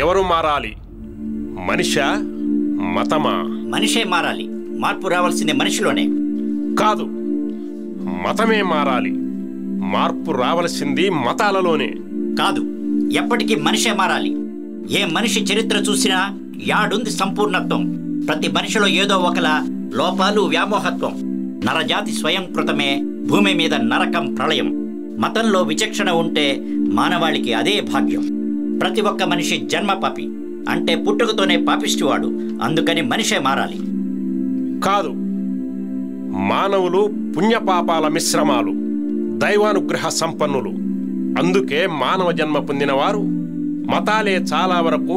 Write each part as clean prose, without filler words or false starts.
ఎవరు మారాలి? మనిషా, మతమా? మనిషే మారాలి. మార్పు రావాల్సిందే మనిషిలోనే. కాదు, మతమే మారాలి. మార్పు రావలసింది మతాలలోనే. కాదు, ఎప్పటికీ మనిషే మారాలి. ఏ మనిషి చరిత్ర చూసినా యాడుంది సంపూర్ణత్వం. ప్రతి మనిషిలో ఏదో ఒకలా లోపాలు, వ్యామోహత్వం. నరజాతి స్వయంకృతమే భూమి మీద నరకం, ప్రళయం. మతంలో విచక్షణ ఉంటే మానవాళికి అదే భాగ్యం. ప్రతి ఒక్క మనిషి జన్మ పాపి, అంటే పుట్టుకతోనే పాపిష్టివాడు. అందుకని మనిషే మారాలి. కాదు, మానవులు పుణ్యపాపాల మిశ్రమాలు, దైవానుగ్రహ సంపన్నులు. అందుకే మానవ జన్మ పొందినవారు మతాలే చాలా వరకు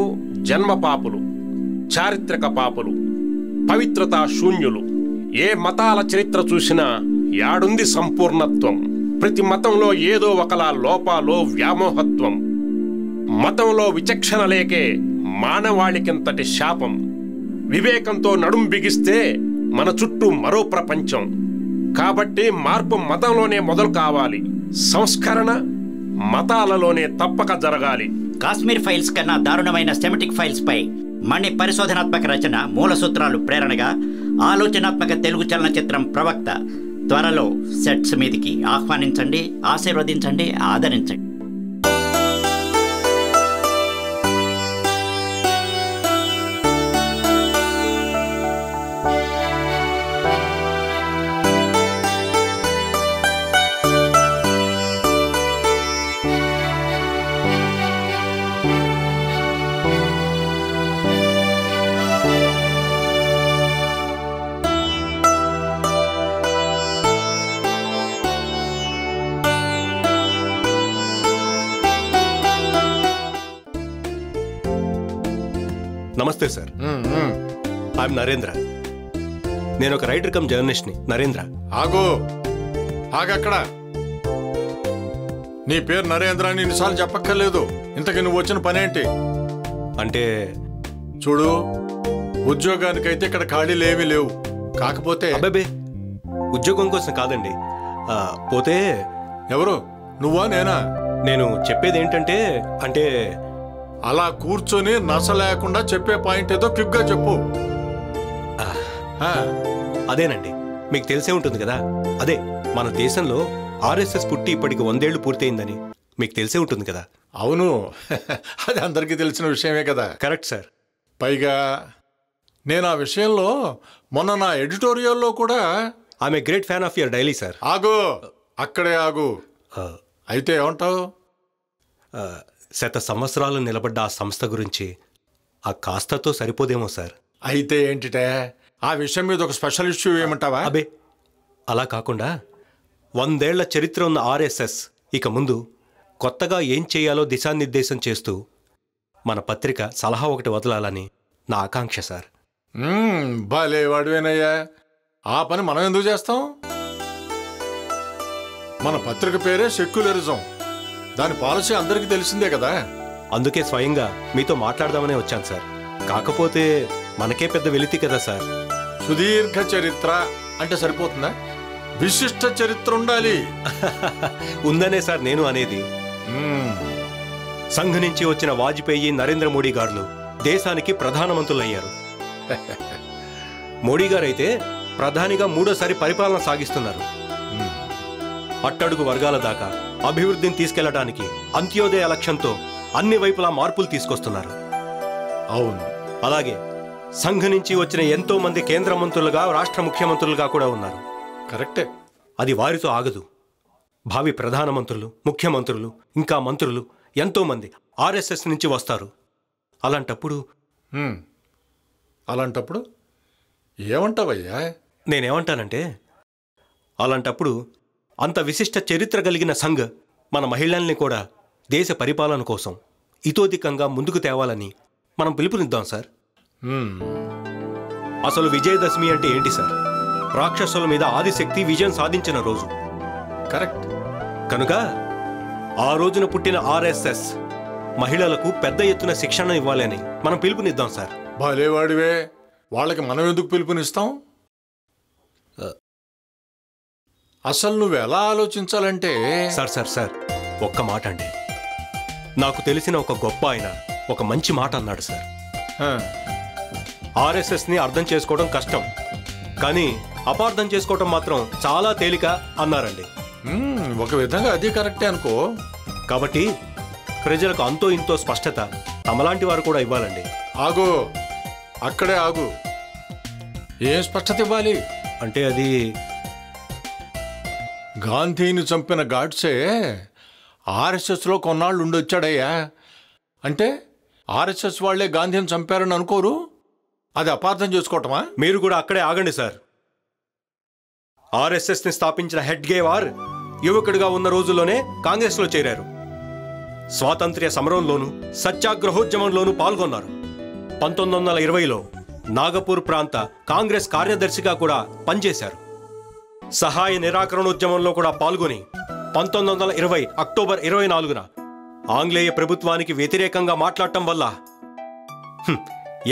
జన్మ పాపులు, చారిత్రక పాపులు, పవిత్రతా శూన్యులు. ఏ మతాల చరిత్ర చూసినా యాడుంది సంపూర్ణత్వం. ప్రతి మతంలో ఏదో ఒకలా లోపాలో, వ్యామోహత్వం. మతంలో విచక్షణ లేకే మానవాళికింతటి శాపం. వివేకంతో నడుం బిగిస్తే మన చుట్టూ మరో ప్రపంచం. కాబట్టి మార్పు మతంలోనే మొదలు కావాలి. సంస్కరణ మతాలలోనే తప్పక జరగాలి. కాశ్మీర్ ఫైల్స్ కన్నా దారుణమైన సెమిటిక్ ఫైల్స్ పై మణి పరిశోధనాత్మక రచన మూల సూత్రాలు ప్రేరణగా ఆలోచనాత్మక తెలుగు చలనచిత్రం ప్రవక్త త్వరలో సెట్స్ మీదికి ఆహ్వానించండి, ఆశీర్వదించండి, ఆదరించండి. నమస్తే సార్. ఐఎమ్ నరేంద్ర. నేను ఒక రైటర్ కమ్ జర్నలిస్ట్ని. నరేంద్ర. ఆగక్కడ. నీ పేరు నరేంద్ర అని ఇన్నిసార్లు చెప్పక్కర్లేదు. ఇంతకీ నువ్వు వచ్చిన పనేంటి? అంటే చూడు, ఉద్యోగానికైతే ఇక్కడ ఖాళీలు ఏమీ లేవు. కాకపోతే అబ్బాబే, ఉద్యోగం కోసం కాదండి. పోతే ఎవరు, నువ్వా నేనా? నేను చెప్పేది ఏంటంటే, అంటే అలా కూర్చొని నస లేకుండా చెప్పే పాయింట్ ఏదో క్విక్గా చెప్పు. అదేనండి, మీకు తెలిసే ఉంటుంది కదా. అదే, మన దేశంలో ఆర్ఎస్ఎస్ పుట్టి ఇప్పటికి 100 ఏళ్లు పూర్తయిందని మీకు తెలిసే ఉంటుంది కదా. అవును, అది అందరికీ తెలిసిన విషయమే కదా. Correct sir. పైగా నేను ఆ విషయంలో మొన్న నా ఎడిటోరియల్లో కూడా I'm a great fan of your daily sir. ఆగు, అక్కడే ఆగు. అయితే ఏమంటావు? 100 సంవత్సరాలు నిలబడ్డ ఆ సంస్థ గురించి ఆ కాస్తతో సరిపోదేమో సార్. అయితే ఏంటిటే, ఆ విషయం మీద ఒక స్పెషల్ ఇష్యూ ఏమంటావా? అబే, అలా కాకుండా 100 ఏళ్ల చరిత్ర ఉన్న ఆర్ఎస్ఎస్ ఇక ముందు కొత్తగా ఏం చేయాలో దిశానిర్దేశం చేస్తూ మన పత్రిక సలహా ఒకటి వదలాలని నా ఆకాంక్ష సార్. భలే వాడివేనయ్యా. ఆ పని మనం ఎందుకు చేస్తాం? మన పత్రిక పేరే సెక్యులరిజం. దాని పాలసీ అందరికీ తెలిసిందే కదా. అందుకే స్వయంగా మీతో మాట్లాడదామనే వచ్చాను సార్. కాకపోతే మనకే పెద్ద వెలితి కదా సార్. సుదీర్ఘ చరిత్ర అంటే సరిపోతుందా? విశిష్ట చరిత్ర ఉండాలి. ఉందనే సార్ నేను అనేది. సంఘ్ నుంచి వచ్చిన వాజ్పేయి, నరేంద్ర మోడీ గారు దేశానికి ప్రధానమంత్రులయ్యారు. మోడీ గారైతే ప్రధానిగా 3వ సారి పరిపాలన సాగిస్తున్నారు. అట్టడుగు వర్గాల దాకా అభివృద్ధిని తీసుకెళ్లడానికి అంత్యోదయ లక్ష్యంతో అన్ని వైపులా మార్పులు తీసుకొస్తున్నారు. అవును, అలాగే సంఘ్ నుంచి వచ్చిన ఎంతో మంది కేంద్ర మంత్రులుగా, రాష్ట్ర ముఖ్యమంత్రులుగా కూడా ఉన్నారు. కరెక్టే. అది వారితో ఆగదు. భావి ప్రధానమంత్రులు, ముఖ్యమంత్రులు, ఇంకా మంత్రులు ఎంతో మంది ఆర్ఎస్ఎస్ నుంచి వస్తారు. అలాంటప్పుడు ఏమంటావయ్యా? నేనేమంటానంటే, అలాంటప్పుడు అంత విశిష్ట చరిత్ర కలిగిన సంఘ్ మన మహిళల్ని కూడా దేశ పరిపాలన కోసం ఇతోధికంగా ముందుకు తేవాలని మనం పిలుపునిద్దాం సార్. అసలు విజయదశమి అంటే ఏంటి సార్? రాక్షసుల మీద ఆదిశక్తి విజయం సాధించిన రోజు. కరెక్ట్. కనుక ఆ రోజున పుట్టిన ఆర్ఎస్ఎస్ మహిళలకు పెద్ద ఎత్తున శిక్షణ ఇవ్వాలని మనం పిలుపునిద్దాం సార్. భలేవాడివే. వాళ్ళకి మనం ఎందుకు పిలుపునిస్తాం? అసలు నువ్వు ఎలా ఆలోచించాలంటే సార్ ఒక్క మాట అండి. నాకు తెలిసిన ఒక గొప్ప ఆయన ఒక మంచి మాట అన్నాడు సార్. ఆ, ఆర్ఎస్ఎస్ని అర్థం చేసుకోవడం కష్టం, కానీ అపార్థం చేసుకోవటం మాత్రం చాలా తేలిక అన్నారండి. ఒక విధంగా అది కరెక్టే అనుకో. కాబట్టి ప్రజలకు అంతో ఇంతో స్పష్టత తమలాంటి వారు కూడా ఇవ్వాలండి. ఆగు, అక్కడే ఆగు. ఏం స్పష్టత ఇవ్వాలి? అంటే అది గాంధీని చంపిన గాడ్సే ఆర్ఎస్ఎస్లో కొన్నాళ్ళు ఉండొచ్చాడయ్యా. అంటే ఆర్ఎస్ఎస్ వాళ్లే గాంధీని చంపారని అనుకోరు? అది అపార్థం చేసుకోవటమా? మీరు కూడా అక్కడే ఆగండి సార్. ఆర్ఎస్ఎస్ని స్థాపించిన హెడ్గేవార్ యువకుడిగా ఉన్న రోజుల్లోనే కాంగ్రెస్లో చేరారు. స్వాతంత్ర్య సమరంలోనూ సత్యాగ్రహోద్యమంలోనూ పాల్గొన్నారు. 1920లో నాగపూర్ ప్రాంత కాంగ్రెస్ కార్యదర్శిగా కూడా పనిచేశారు. సహాయ నిరాకరణోద్యమంలో కూడా పాల్గొని 1920 అక్టోబర్ 24న ఆంగ్లేయ ప్రభుత్వానికి వ్యతిరేకంగా మాట్లాడటం వల్ల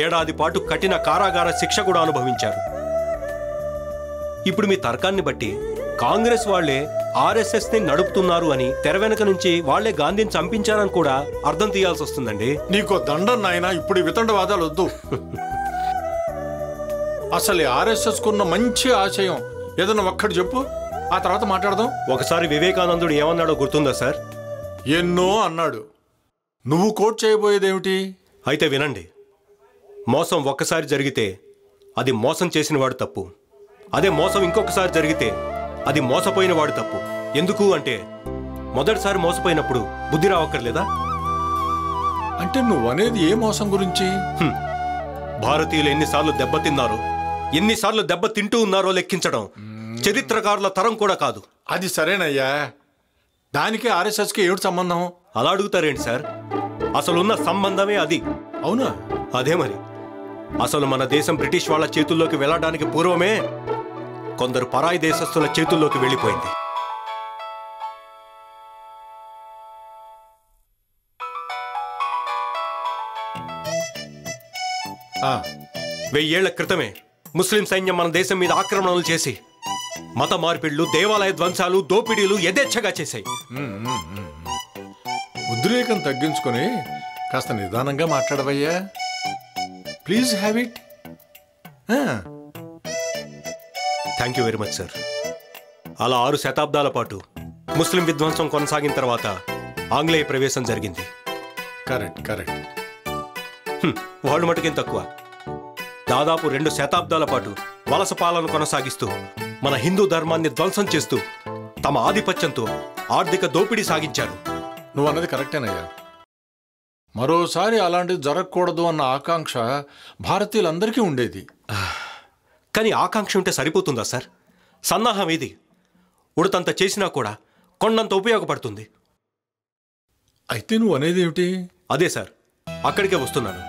ఏడాది పాటు కఠిన కారాగార శిక్ష కూడా అనుభవించారు. ఇప్పుడు మీ తర్కాన్ని బట్టి కాంగ్రెస్ వాళ్లే ఆర్ఎస్ఎస్ ని నడుపుతున్నారు అని, తెర వెనక నుంచి వాళ్లే గాంధీని చంపించారని కూడా అర్థం తీయాల్సి వస్తుందండి. నీకో దండం నాయనా, ఇప్పుడు ఈ వితండవాదాలు వద్దు. అసలు ఆర్ఎస్ఎస్ కున్న మంచి ఆశయం ఏదన్నా ఒక్కటి చెప్పు, ఆ తర్వాత మాట్లాడదాం. ఒకసారి వివేకానందుడు ఏమన్నాడో గుర్తుందా సార్? ఎన్నో అన్నాడు. నువ్వు కోట్ చేయబోయేదేమిటి? అయితే వినండి. మోసం ఒక్కసారి జరిగితే అది మోసం చేసిన వాడు తప్పు. అదే మోసం ఇంకొకసారి జరిగితే అది మోసపోయిన వాడు తప్పు. ఎందుకు అంటే మొదటిసారి మోసపోయినప్పుడు బుద్ధి రావక్కర్లేదా? అంటే నువ్వనేది ఏ మోసం గురించి? భారతీయులు ఎన్నిసార్లు దెబ్బతిన్నారో, ఎన్నిసార్లు దెబ్బ తింటూ ఉన్నారో లెక్కించడం చరిత్రకారుల తరం కూడా కాదు. అది సరేనయ్యా, దానికి ఆర్ఎస్ఎస్కి ఏమిటి సంబంధం? అలా అడుగుతారేంటి సార్? అసలున్న సంబంధమే అది. అవునా? అదే మరి. అసలు మన దేశం బ్రిటిష్ వాళ్ళ చేతుల్లోకి వెళ్ళడానికి పూర్వమే కొందరు పరాయి దేశస్తుల చేతుల్లోకి వెళ్ళిపోయింది. ఆ, 1000 ఏళ్ల క్రితమే ముస్లిం సైన్యం మన దేశం మీద ఆక్రమణలు చేసి మత మార్పిళ్లు, దేవాలయ ధ్వంసాలు, దోపిడీలు యథేచ్ఛగా చేశాయి. ఉద్రేకం తగ్గించుకొని కాస్త నిదానంగా మాట్లాడవయ్యా. Please have it. Thank you very much sir. అలా 6 శతాబ్దాల పాటు ముస్లిం విధ్వంసం కొనసాగిన తర్వాత ఆంగ్లేయ ప్రవేశం జరిగింది. Correct correct. వాళ్ళు మటుకేం తక్కువ. దాదాపు 2 శతాబ్దాల పాటు వలస పాలన కొనసాగిస్తూ మన హిందూ ధర్మాన్ని ధ్వంసం చేస్తూ తమ ఆధిపత్యంతో ఆర్థిక దోపిడీ సాగించారు. నువ్వు అన్నది కరెక్టేనయ్యా. మరోసారి అలాంటిది జరగకూడదు అన్న ఆకాంక్ష భారతీయులందరికీ ఉండేది. కానీ ఆకాంక్ష ఉంటే సరిపోతుందా సార్? సన్నాహం ఏది? ఉడతంత చేసినా కూడా కొండంత ఉపయోగపడుతుంది. అయితే నువ్వు అనేది ఏమిటి? అదే సార్, అక్కడికే వస్తున్నాను.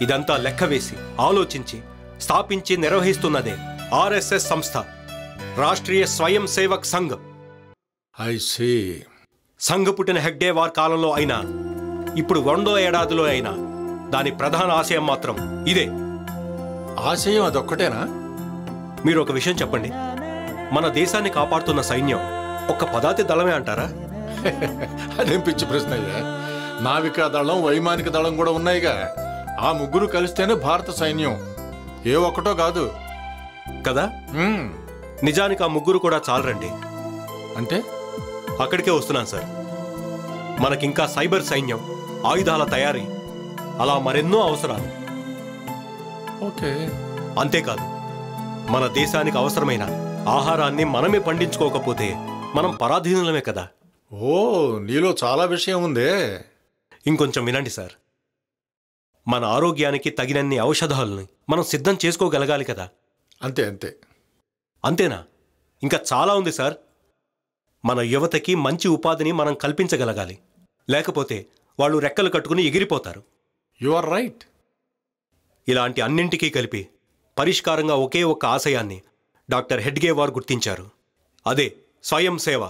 ఇదంతా లెక్క వేసి ఆలోచించి స్థాపించి నిర్వహిస్తున్నదే ఆర్ఎస్ఎస్ సంస్థ, రాష్ట్రీయ స్వయం సేవక్ సంఘ్. I see. సంఘ్ పుట్టిన హెగ్డేవార్ కాలంలో అయినా, ఇప్పుడు 100వ ఏడాదిలో అయినా దాని ప్రధాన ఆశయం మాత్రం ఇదే. ఆశయం అదొక్కటేనా? మీరు ఒక విషయం చెప్పండి. మన దేశాన్ని కాపాడుతున్న సైన్యం ఒక్క పదాతి దళమే అంటారా? అదేం పిచ్చి ప్రశ్న అయ్యా. నావికా దళం, వైమానిక దళం కూడా ఉన్నాయిగా. ఆ ముగ్గురు కలిస్తేనే భారత సైన్యం, ఏ ఒక్కటో కాదు కదా. నిజానికి ఆ ముగ్గురు కూడా చాలరండి. అంటే అక్కడికే వస్తున్నాను సార్. మనకింకా సైబర్ సైన్యం, ఆయుధాల తయారీ, అలా మరెన్నో అవసరాలు. ఓకే. అంతేకాదు, మన దేశానికి అవసరమైన ఆహారాన్ని మనమే పండించుకోకపోతే మనం పరాధీనులమే కదా. ఓ, నీలో చాలా విషయం ఉందే. ఇంకొంచెం వినండి సార్. మన ఆరోగ్యానికి తగినన్ని ఔషధాలని మనం సిద్ధం చేసుకోగలగాలి కదా. అంతే అంతే. అంతేనా? ఇంకా చాలా ఉంది సార్. మన యువతకి మంచి ఉపాధిని మనం కల్పించగలగాలి. లేకపోతే వాళ్ళు రెక్కలు కట్టుకుని ఎగిరిపోతారు. You are right. ఇలాంటి అన్నింటికీ కలిపి పరిష్కారంగా ఒకే ఒక్క ఆశయాన్ని డాక్టర్ హెడ్గేవార్ గుర్తించారు. అదే స్వయం సేవ.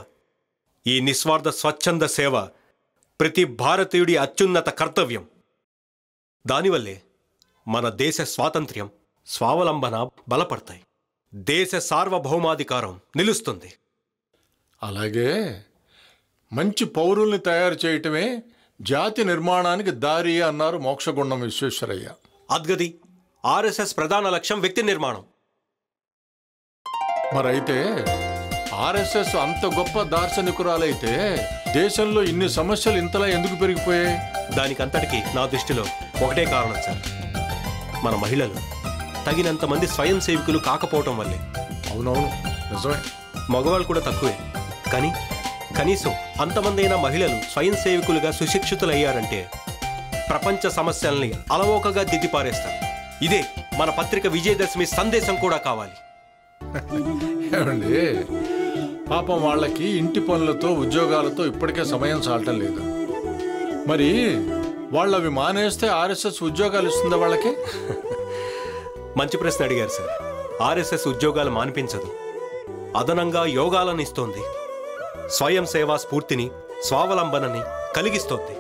ఈ నిస్వార్థ స్వచ్ఛంద సేవ ప్రతి భారతీయుడి అత్యున్నత కర్తవ్యం. దానివల్లే మన దేశ స్వాతంత్ర్యం, స్వావలంబన బలపడతాయి. దేశ సార్వభౌమాధికారం నిలుస్తుంది. అలాగే మంచి పౌరుల్ని తయారు చేయటమే జాతి నిర్మాణానికి దారి అన్నారు మోక్షగుండం విశ్వేశ్వరయ్య. అద్గది ఆర్ఎస్ఎస్ ప్రధాన లక్ష్యం వ్యక్తి నిర్మాణం. మరైతే ఆర్ఎస్ఎస్ అంత గొప్ప దార్శనికురాలైతే దేశంలో ఇన్ని సమస్యలు ఇంతలా ఎందుకు పెరిగిపోయాయి? దానికంతటికీ నా దృష్టిలో ఒకటే కారణం సార్, మన మహిళలు తగినంత మంది స్వయం సేవకులు కాకపోవటం వల్లే. అవునవును, నిజమే. మగవాళ్ళు కూడా తక్కువే, కానీ కనీసం అంతమందైన మహిళలు స్వయం సేవకులుగా సుశిక్షితులయ్యారంటే ప్రపంచ సమస్యల్ని అలవోకగా దిద్దిపారేస్తారు. ఇదే మన పత్రిక విజయదశమి సందేశం కూడా కావాలి. ఏమండి, పాపం వాళ్ళకి ఇంటి పనులతో ఉద్యోగాలతో ఇప్పటికే సమయం చాలటం లేదు. మరి వాళ్ళు అవి మానేస్తే ఆర్ఎస్ఎస్ ఉద్యోగాలు ఇస్తుందా వాళ్ళకి? మంచి ప్రశ్న అడిగారు సార్. ఆర్ఎస్ఎస్ ఉద్యోగాలు మానిపించదు, అదనంగా యోగాలను ఇస్తోంది. స్వయం సేవా స్ఫూర్తిని, స్వావలంబనని కలిగిస్తోంది.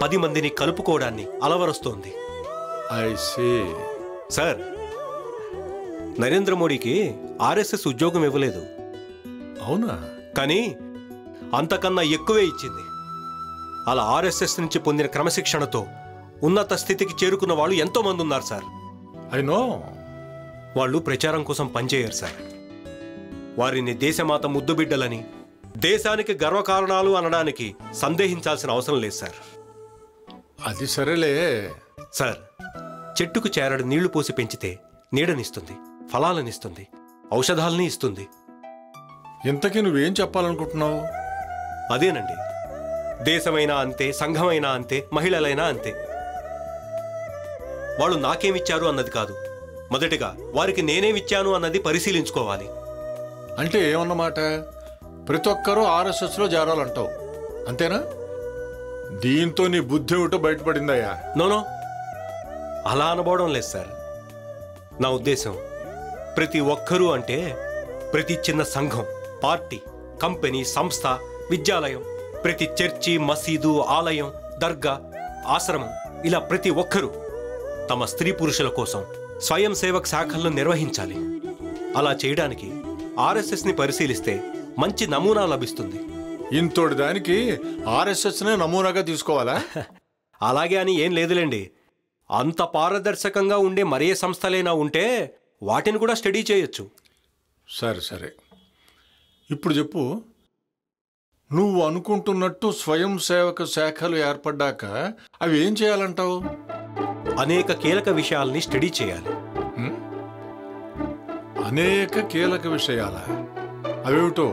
10 మందిని కలుపుకోవడాన్ని అలవరుస్తోంది. I see. సార్, నరేంద్ర మోడీకి ఆర్ఎస్ఎస్ ఉద్యోగం ఇవ్వలేదు. అవునా? కానీ అంతకన్నా ఎక్కువే ఇచ్చింది. అలా ఆర్ఎస్ఎస్ నుంచి పొందిన క్రమశిక్షణతో ఉన్నత స్థితికి చేరుకున్న వాళ్ళు ఎంతో మంది ఉన్నారు సార్. I know. వాళ్ళు ప్రచారం కోసం పనిచేయరు సార్. వారిని దేశమాత ముద్దుబిడ్డలని, దేశానికి గర్వకారణాలు అనడానికి సందేహించాల్సిన అవసరం లేదు సార్. అది సరేలే సార్, చెట్టుకు చేరడు నీళ్లు పోసి పెంచితే నీడనిస్తుంది, ఫలాలనిస్తుంది, ఔషధాలని ఇస్తుంది. ఇంతకీ నువ్వేం చెప్పాలనుకుంటున్నావు? అదేనండి, దేశమైనా అంతే, సంఘమైనా అంతే, మహిళలైనా అంతే. వాళ్ళు నాకేమిచ్చారు అన్నది కాదు, మొదటిగా వారికి నేనేమిచ్చాను అన్నది పరిశీలించుకోవాలి. అంటే ఏమన్నమాట? ప్రతి ఒక్కరూ ఆర్ఎస్ఎస్లో చేరాలంటావు, అంతేనా? దీంతో నీ బుద్ధి ఏమిటో బయటపడిందయ్యా. నోనో, అలా అనబోవడం లేదు సార్. నా ఉద్దేశం, ప్రతి ఒక్కరూ అంటే ప్రతి చిన్న సంఘం, పార్టీ, కంపెనీ, సంస్థ, విద్యాలయం, ప్రతి చర్చి, మసీదు, ఆలయం, దర్గా, ఆశ్రమం, ఇలా ప్రతి ఒక్కరూ తమ స్త్రీ పురుషుల కోసం స్వయం సేవక్ శాఖలను నిర్వహించాలి. అలా చేయడానికి ఆర్ఎస్ఎస్ని పరిశీలిస్తే మంచి నమూనా లభిస్తుంది. ఇంతోటి దానికి ఆర్ఎస్ఎస్నే నమూనాగా తీసుకోవాలా? అలాగే అని ఏం లేదులేండి. అంత పారదర్శకంగా ఉండే మరే సంస్థలైనా ఉంటే వాటిని కూడా స్టడీ చేయొచ్చు. సరే సరే, ఇప్పుడు చెప్పు, నువ్వు అనుకుంటున్నట్టు స్వయం సేవక శాఖలు ఏర్పడ్డాక అవి ఏం చేయాలంటావు? అనేక కీలక విషయాల్ని స్టడీ చేయాలి. అనేక కీలక విషయాల? అవేమిటో?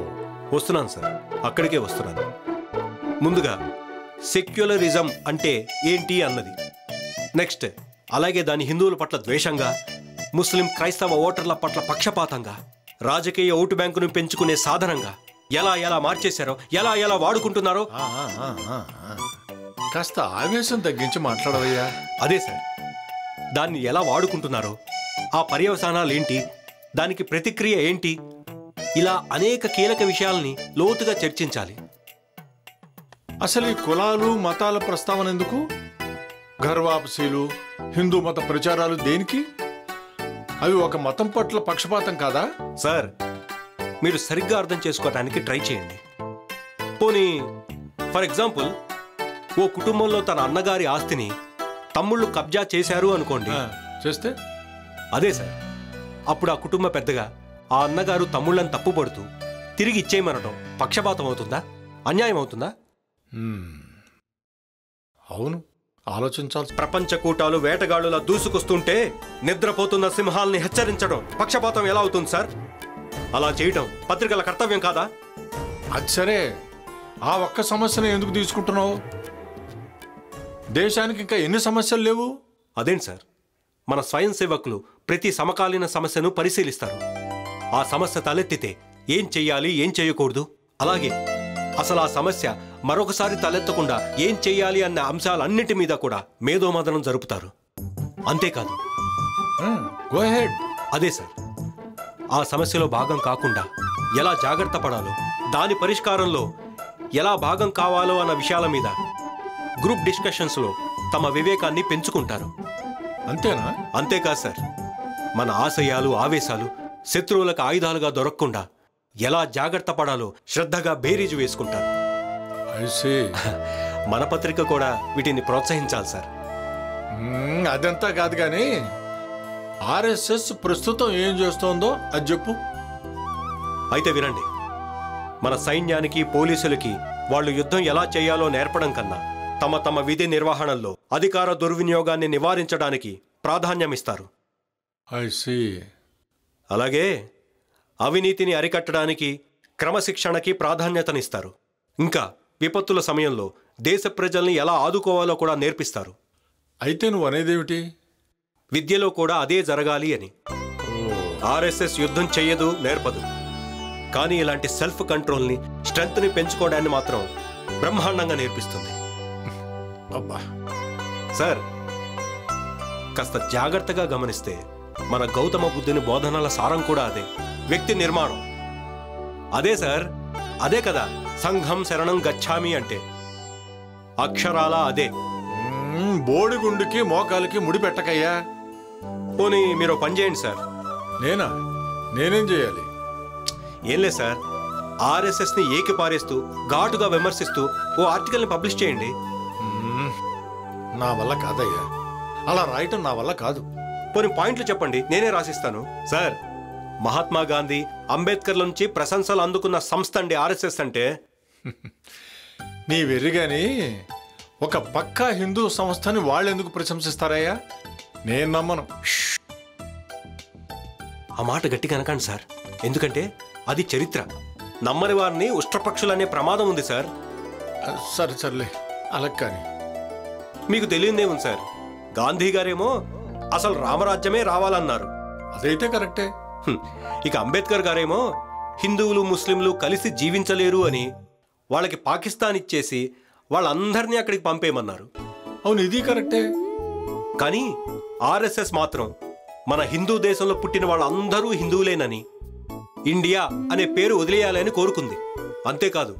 వస్తున్నాను సార్, అక్కడికే వస్తున్నాను. ముందుగా సెక్యులరిజం అంటే ఏంటి అన్నది, నెక్స్ట్ అలాగే దాని హిందువుల పట్ల ద్వేషంగా, ముస్లిం క్రైస్తవ ఓటర్ల పట్ల పక్షపాతంగా, రాజకీయ ఓటు బ్యాంకును పెంచుకునే సాధనంగా ఎలా ఎలా మార్చేశారో, ఎలా ఎలా వాడుకుంటున్నారో. కాస్త ఆవేశం తగ్గించి మాట్లాడవయ్యా. అదే సార్, దాన్ని ఎలా వాడుకుంటున్నారో, ఆ పర్యవసానాలేంటి, దానికి ప్రతిక్రియ ఏంటి, ఇలా అనేక కీలక విషయాల్ని లోతుగా చర్చించాలి. అసలు ఈ కులాలు మతాల ప్రస్తావన ఎందుకు? గర్వాపసీలు, హిందూ మత ప్రచారాలు దేనికి? అవి ఒక మతం పట్ల పక్షపాతం కాదా? సార్, మీరు సరిగ్గా అర్థం చేసుకోవడానికి ట్రై చేయండి. పోనీ ఫర్ ఎగ్జాంపుల్, ఓ కుటుంబంలో తన అన్నగారి ఆస్తిని తమ్ముళ్ళు కబ్జా చేశారు అనుకోండి. చేస్తే? అదే సార్, అప్పుడు ఆ కుటుంబ పెద్దగా ఆ అన్నగారు తమ్ముళ్ళని తప్పుపడుతూ తిరిగి ఇచ్చేయమనడం పక్షపాతం అవుతుందా, అన్యాయం అవుతుందా? అవును, ఆలోచించాల్సి. ప్రపంచ కూటాలు వేటగాళ్ళులా దూసుకొస్తుంటే నిద్రపోతున్న సింహాల్ని హెచ్చరించడం పక్షపాతం ఎలా అవుతుంది సార్? అలా చేయడం పత్రికల కర్తవ్యం కాదా? అది సరే, ఆ ఒక్క సమస్యను ఎందుకు తీసుకుంటున్నావు? దేశానికి ఇంకా ఎన్ని సమస్యలు లేవు? అదేంటి సార్, మన స్వయం సేవకులు ప్రతి సమకాలీన సమస్యను పరిశీలిస్తారు. ఆ సమస్య తలెత్తితే ఏం చెయ్యాలి, ఏం చేయకూడదు, అలాగే అసలు ఆ సమస్య మరొకసారి తలెత్తకుండా ఏం చెయ్యాలి అన్న అంశాలన్నింటి మీద కూడా మేధోమథనం జరుపుతారు. అంతేకాదు, గో హెడ్. అదే సార్, ఆ సమస్యలో భాగం కాకుండా ఎలా జాగ్రత్త పడాలో, దాని పరిష్కారంలో ఎలా భాగం కావాలో అన్న విషయాల మీద గ్రూప్ డిస్కషన్స్లో తమ వివేకాన్ని పెంచుకుంటారు. అంతేనా? అంతేకాదు సార్, మన ఆశయాలు, ఆవేశాలు శత్రువులకు ఆయుధాలుగా దొరకకుండా ఎలా జాగ్రత్త పడాలో శ్రద్ధగా బేరీజు వేసుకుంటారు. మన పత్రిక కూడా వీటిని ప్రోత్సహించాలి సార్. అదంతా కాదు కానీ ఆర్ఎస్ఎస్ ప్రస్తుతం ఏం చేస్తోందో అది చెప్పు. అయితే వినండి, మన సైన్యానికి పోలీసులకి వాళ్ళు యుద్ధం ఎలా చేయాలో నేర్పడం కన్నా తమ తమ విధి నిర్వహణలో అధికార దుర్వినియోగాన్ని నివారించడానికి ప్రాధాన్యమిస్తారు. I see. అలాగే అవినీతిని అరికట్టడానికి క్రమశిక్షణకి ప్రాధాన్యతనిస్తారు. ఇంకా విపత్తుల సమయంలో దేశ ప్రజల్ని ఎలా ఆదుకోవాలో కూడా నేర్పిస్తారు. అయితే నువ్వు అనేదేమిటి? విద్యలో కూడా అదే జరగాలి అని. ఆర్ఎస్ఎస్ యుద్ధం చెయ్యదు, నేర్పదు. కానీ ఇలాంటి సెల్ఫ్ కంట్రోల్ని, స్ట్రెంగ్త్ని పెంచుకోవడాన్ని మాత్రం బ్రహ్మాండంగా నేర్పిస్తుంది. అబ్బా సార్, కాస్త జాగ్రత్తగా గమనిస్తే మన గౌతమ బుద్ధుని బోధనల సారం కూడా అదే. వ్యక్తి నిర్మాణం అదే సార్. అదే కదా సంఘం శరణం గచ్చామి అంటే. అక్షరాల అదే. బోడిగుండుకి మోకాలికి ముడి పెట్టకయ్యా. పోనీ మీరు పని చేయండి సార్. నేనేం చేయాలి? ఏం లేదు సార్, ఆర్ఎస్ఎస్ని ఏకిపారేస్తూ ఘాటుగా విమర్శిస్తూ ఓ ఆర్టికల్ని పబ్లిష్ చేయండి. నా వల్ల కాదయ్యా, అలా రాయటం నా వల్ల కాదు. పోనీ పాయింట్లు చెప్పండి, నేనే రాసిస్తాను. సార్, మహాత్మా గాంధీ, అంబేద్కర్ల నుంచి ప్రశంసలు అందుకున్న సంస్థ అండి ఆర్ఎస్ఎస్ అంటే. నీ వెర్రిగాని ఒక పక్కా హిందూ సంస్థని వాళ్ళెందుకు ప్రశంసిస్తారయ్యా? నేను నమ్మను. ఆ మాట గట్టిగా అనకండి సార్, ఎందుకంటే అది చరిత్ర. నమ్మని వారిని ఉష్ట్రపక్షులనే ప్రమాదం ఉంది సార్. సర్లే అలా కానీ. మీకు తెలియదే ఉంది సార్, గాంధీ గారేమో అసలు రామరాజ్యమే రావాలన్నారు. అదైతే కరెక్టే. ఇక అంబేద్కర్ గారేమో హిందువులు ముస్లింలు కలిసి జీవించలేరు అని వాళ్ళకి పాకిస్తాన్ ఇచ్చేసి వాళ్ళందరినీ అక్కడికి పంపేయమన్నారు. అవును, ఇది కరెక్టే. కానీ ఆర్ఎస్ఎస్ మాత్రం మన హిందూ దేశంలో పుట్టిన వాళ్ళందరూ హిందువులేనని, ఇండియా అనే పేరు వదిలేయాలని కోరుకుంది. అంతేకాదు,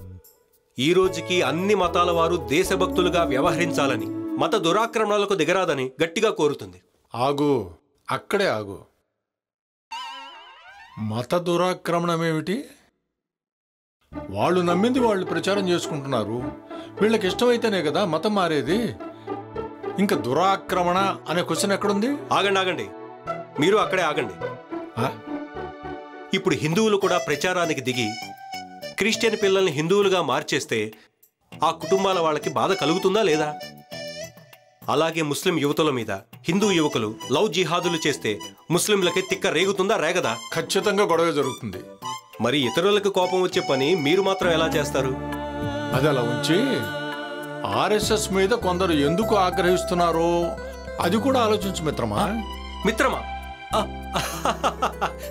ఈ రోజుకి అన్ని మతాల వారు దేశభక్తులుగా వ్యవహరించాలని, మత దురాక్రమణలకు దిగరాదని గట్టిగా కోరుతుంది. ఆగు, అక్కడే ఆగు. మత దురాక్రమణమేమిటి? వాళ్ళు నమ్మింది వాళ్ళు ప్రచారం చేసుకుంటున్నారు. వీళ్ళకి ఇష్టమైతేనే కదా మతం మారేది. ఇంకా దురాక్రమణ అనే క్వశ్చన్ ఎక్కడుంది? ఆగండి, మీరు అక్కడే ఆగండి. ఇప్పుడు హిందువులు కూడా ప్రచారానికి దిగి క్రిస్టియన్ పిల్లల్ని హిందువులుగా మార్చేస్తే ఆ కుటుంబాల వాళ్ళకి బాధ కలుగుతుందా లేదా? అలాగే ముస్లిం యువతుల మీద హిందూ యువకులు లవ్ జిహాదులు చేస్తే ముస్లింలకి తిక్క రేగుతుందా రేగదా? ఖచ్చితంగా గొడవ జరుగుతుంది. మరి ఇతరులకు కోపం వచ్చే పని మీరు మాత్రం ఎలా చేస్తారు? అది అలా ఉంచి ఆర్ఎస్ఎస్ మీద కొందరు ఎందుకు ఆగ్రహిస్తున్నారో అది కూడా ఆలోచించు మిత్రమా. మిత్రమా?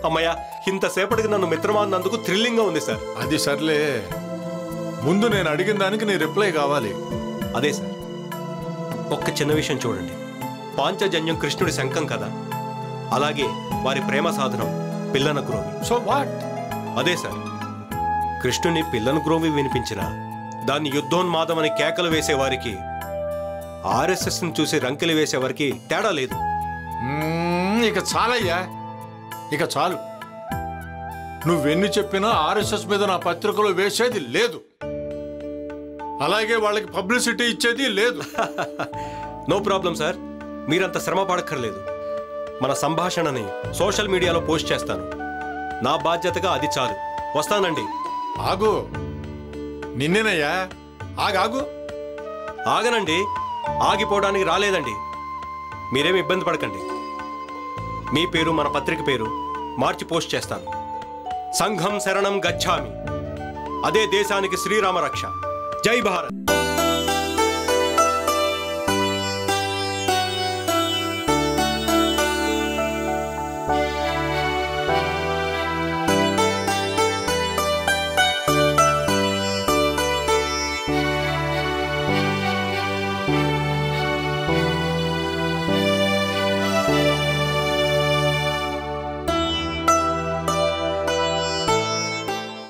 అమ్మయ్య, ఇంతసేపటికి నన్ను మిత్రమా అన్నందుకు థ్రిల్లింగ్ గా ఉంది సార్. అది సర్లే, ముందు నేను అడిగిన దానికి నీ రిప్లై కావాలి. అదే సార్, ఒక్క చిన్న విషయం చూడండి. పాంచజన్యం కృష్ణుడి శంఖం కదా, అలాగే వారి ప్రేమ సాధనం పిల్లన గ్రోవి. So what? అదే సార్, కృష్ణుని పిల్లన గ్రోవి వినిపించిన దాన్ని యుద్ధోన్మాదమని కేకలు వేసేవారికి, ఆర్ఎస్ఎస్ ని చూసి రంకెలు వేసేవారికి తేడా లేదు. ఇక చాలయ్యా, ఇక చాలు. నువ్వెన్ని చెప్పినా ఆర్ఎస్ఎస్ మీద నా పత్రికలో వేసేది లేదు, అలాగే వాళ్ళకి పబ్లిసిటీ ఇచ్చేది లేదు. నో ప్రాబ్లం సార్, మీరంత శ్రమ పడక్కర్లేదు. మన సంభాషణని సోషల్ మీడియాలో పోస్ట్ చేస్తాను. నా బాధ్యతగా అది చాలు. వస్తానండి. ఆగు, నిన్నేనయ్యా. ఆగాగు. ఆగనండి, ఆగిపోవడానికి రాలేదండి. మీరేమి ఇబ్బంది పడకండి. మీ పేరు మన పత్రిక పేరు మార్చి పోస్ట్ చేస్తాను. సంఘం శరణం గచ్చామి, అదే దేశానికి శ్రీరామ రక్ష. జై భారత్.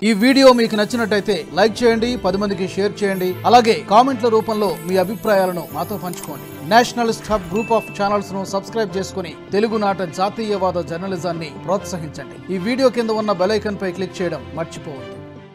ఈ వీడియో మీకు నచ్చినట్టయితే లైక్ చేయండి, 10 మందికి షేర్ చేయండి. అలాగే కామెంట్ల రూపంలో మీ అభిప్రాయాలను మాతో పంచుకోండి. Nationalist hub group of channels ను సబ్స్క్రైబ్ చేసుకుని తెలుగునాట జాతీయవాద జర్నలిజాన్ని ప్రోత్సహించండి. ఈ వీడియో కింద ఉన్న బెల్ ఐకాన్ పై క్లిక్ చేయడం మర్చిపోవద్దు.